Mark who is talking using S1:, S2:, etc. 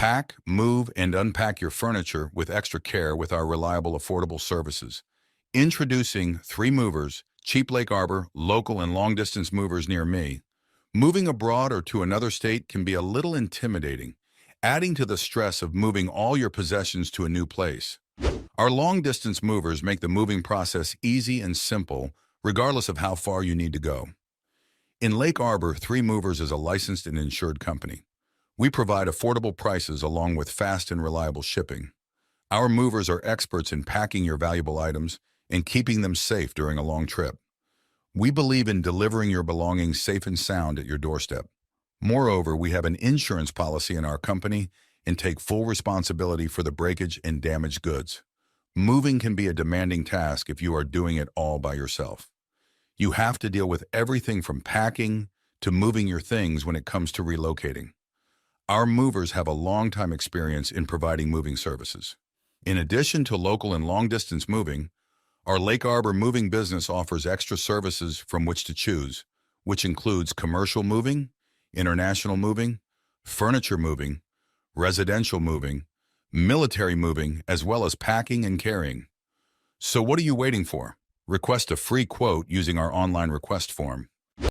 S1: Pack, move, and unpack your furniture with extra care with our reliable, affordable services. Introducing 3 movers, cheap Lake Arbor, local and long-distance movers near me. Moving abroad or to another state can be a little intimidating, adding to the stress of moving all your possessions to a new place. Our long-distance movers make the moving process easy and simple, regardless of how far you need to go. In Lake Arbor, 3 Movers is a licensed and insured company. We provide affordable prices along with fast and reliable shipping. Our movers are experts in packing your valuable items and keeping them safe during a long trip. We believe in delivering your belongings safe and sound at your doorstep. Moreover, we have an insurance policy in our company and take full responsibility for the breakage and damaged goods. Moving can be a demanding task if you are doing it all by yourself. You have to deal with everything from packing to moving your things when it comes to relocating. Our movers have a long-time experience in providing moving services. In addition to local and long-distance moving, our Lake Arbor moving business offers extra services from which to choose, which includes commercial moving, international moving, furniture moving, residential moving, military moving, as well as packing and carrying. So what are you waiting for? Request a free quote using our online request form.